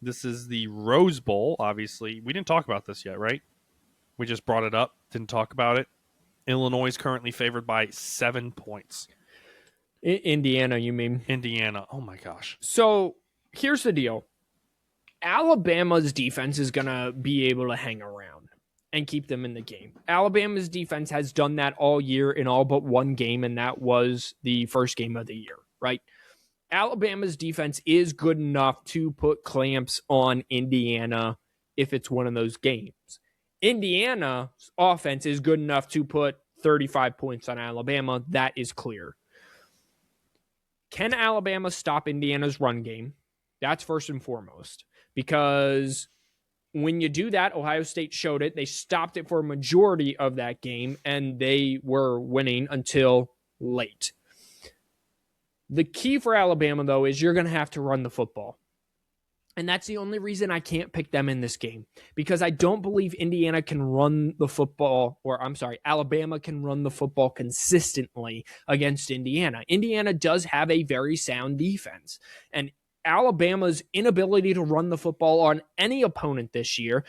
This is the Rose Bowl, obviously. We didn't talk about this yet, right? We just brought it up, didn't talk about it. Illinois is currently favored by 7 points. Indiana, you mean? Indiana. Oh, my gosh. So here's the deal. Alabama's defense is going to be able to hang around and keep them in the game. Alabama's defense has done that all year in all but one game, and that was the first game of the year, right? Alabama's defense is good enough to put clamps on Indiana if it's one of those games. Indiana's offense is good enough to put 35 points on Alabama. That is clear. Can Alabama stop Indiana's run game? That's first and foremost. Because when you do that, Ohio State showed it. They stopped it for a majority of that game, and they were winning until late. The key for Alabama, though, is you're going to have to run the football. And that's the only reason I can't pick them in this game, because I don't believe Indiana can run the football, Alabama can run the football consistently against Indiana. Indiana does have a very sound defense, and Alabama's inability to run the football on any opponent this year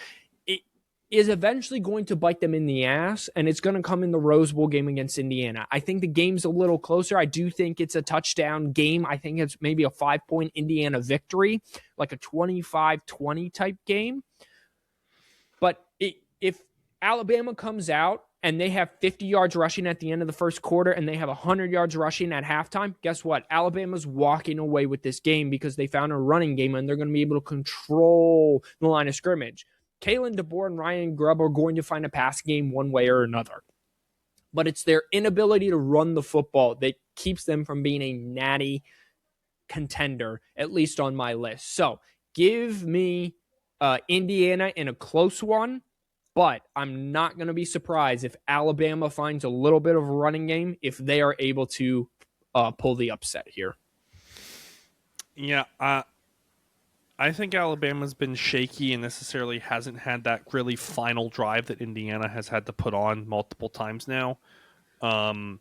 is eventually going to bite them in the ass, and it's going to come in the Rose Bowl game against Indiana. I think the game's a little closer. I do think it's a touchdown game. I think it's maybe a 5-point Indiana victory, like a 25-20 type game. But if Alabama comes out and they have 50 yards rushing at the end of the first quarter and they have 100 yards rushing at halftime, guess what? Alabama's walking away with this game because they found a running game and they're going to be able to control the line of scrimmage. Kalen DeBoer and Ryan Grubb are going to find a pass game one way or another. But it's their inability to run the football that keeps them from being a natty contender, at least on my list. So give me Indiana in a close one, but I'm not going to be surprised if Alabama finds a little bit of a running game if they are able to pull the upset here. Yeah, I think Alabama's been shaky and necessarily hasn't had that really final drive that Indiana has had to put on multiple times now. I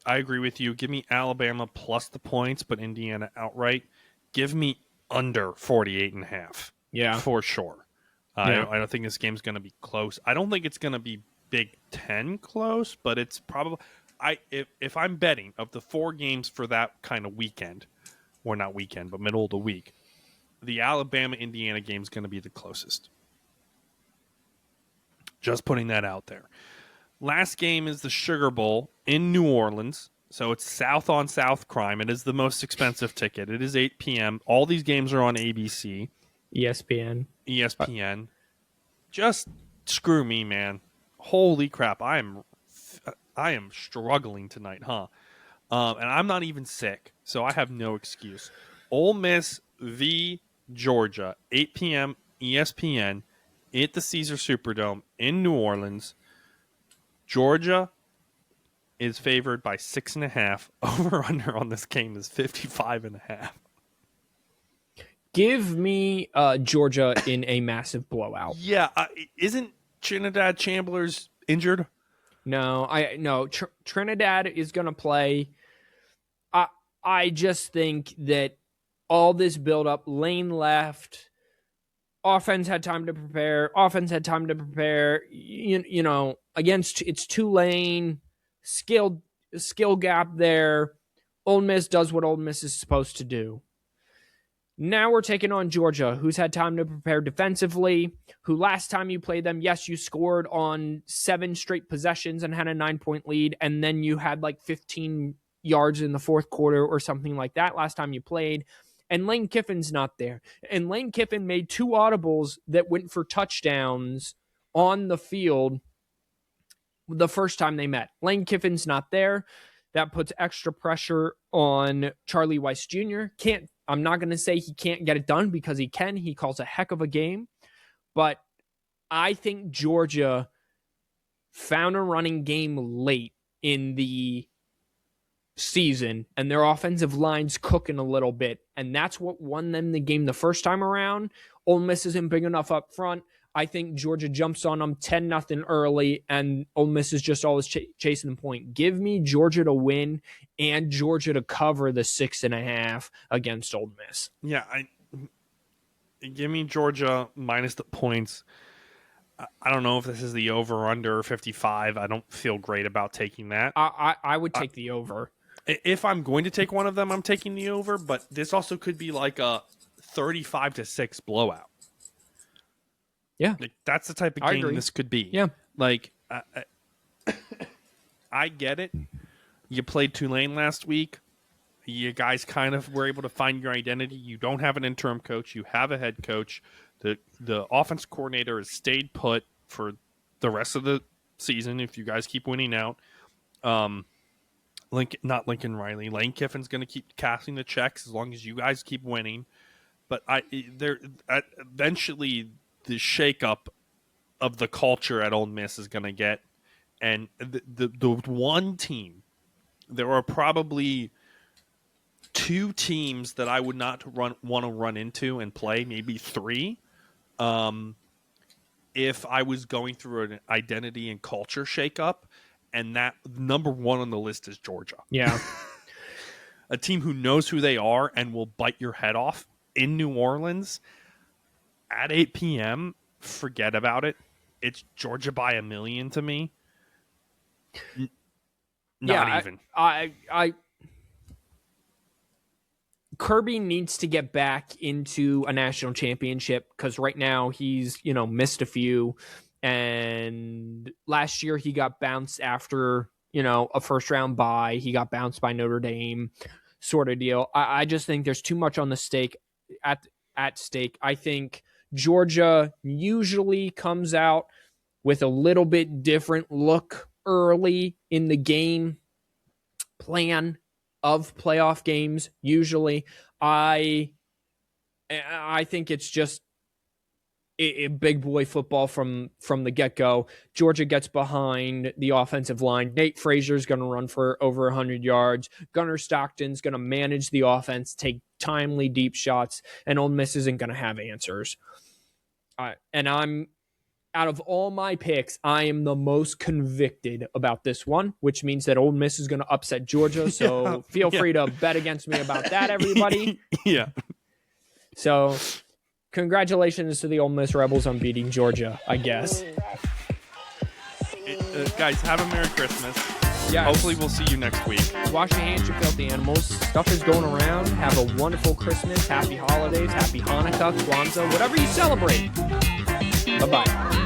agree with you. Give me Alabama plus the points, but Indiana outright. Give me under 48.5. Yeah. For sure. Yeah. I don't think this game's going to be close. I don't think it's going to be Big Ten close, but it's probably... If I'm betting of the 4 games for that kind of weekend, or not weekend, but middle of the week, the Alabama-Indiana game is going to be the closest. Just putting that out there. Last game is the Sugar Bowl in New Orleans. So it's South on South crime. It is the most expensive ticket. It is 8 p.m. All these games are on ABC. ESPN. Just screw me, man. Holy crap! I am struggling tonight, huh? And I'm not even sick, so I have no excuse. Ole Miss v. Georgia, 8 p.m. ESPN at the Caesar Superdome in New Orleans. Georgia is favored by 6.5. Over under on this game is 55.5. Give me Georgia in a massive blowout. Yeah, isn't Trinidad Chamblers injured? No, Trinidad is going to play. I just think that all this buildup, Lane left, offense had time to prepare. Against it's Tulane, skill gap there. Ole Miss does what Ole Miss is supposed to do. Now we're taking on Georgia, who's had time to prepare defensively, who last time you played them, yes, you scored on 7 straight possessions and had a 9-point lead, and then you had like 15 yards in the fourth quarter or something like that last time you played, and Lane Kiffin's not there. And Lane Kiffin made 2 audibles that went for touchdowns on the field the first time they met. Lane Kiffin's not there. That puts extra pressure on Charlie Weiss Jr. I'm not going to say he can't get it done because he can. He calls a heck of a game. But I think Georgia found a running game late in the season, and their offensive line's cooking a little bit, and that's what won them the game the first time around. Ole Miss isn't big enough up front. I think Georgia jumps on them 10-0 early, and Ole Miss is just always chasing the point. Give me Georgia to win and Georgia to cover the 6.5 against Ole Miss. Yeah, give me Georgia minus the points. I don't know if this is the over or under 55. I don't feel great about taking that. I would take the over. If I'm going to take one of them, I'm taking the over, but this also could be like a 35-6 blowout. Yeah. Like, that's the type of game this could be. Yeah. Like, I get it. You played Tulane last week. You guys kind of were able to find your identity. You don't have an interim coach. You have a head coach. The offense coordinator has stayed put for the rest of the season if you guys keep winning out. Not Lincoln Riley. Lane Kiffin's going to keep casting the checks as long as you guys keep winning. But eventually the shakeup of the culture at Ole Miss is going to get, and the one team, there are probably 2 teams that I would not want to run into and play, maybe 3. If I was going through an identity and culture shakeup, and that number 1 on the list is Georgia. Yeah. A team who knows who they are and will bite your head off in New Orleans at 8 p.m., forget about it. It's Georgia by a million to me. Not even. Kirby needs to get back into a national championship because right now he's, missed a few. And last year he got bounced after, a first round bye. He got bounced by Notre Dame sort of deal. I just think there's too much on the stake at stake. I think Georgia usually comes out with a little bit different look early in the game plan of playoff games. Usually, I think it's just a big boy football from the get-go. Georgia gets behind the offensive line. Nate Frazier's going to run for over 100 yards. Gunnar Stockton's going to manage the offense, take timely deep shots, and Ole Miss isn't going to have answers. And I'm, out of all my picks, I am the most convicted about this one, which means that Ole Miss is going to upset Georgia. So feel free to bet against me about that, everybody. Yeah. So congratulations to the Ole Miss Rebels on beating Georgia, I guess. Guys, have a Merry Christmas. Yes. Hopefully we'll see you next week. Wash your hands, you filthy animals. Stuff is going around. Have a wonderful Christmas. Happy holidays. Happy Hanukkah, Kwanzaa, whatever you celebrate. Bye-bye.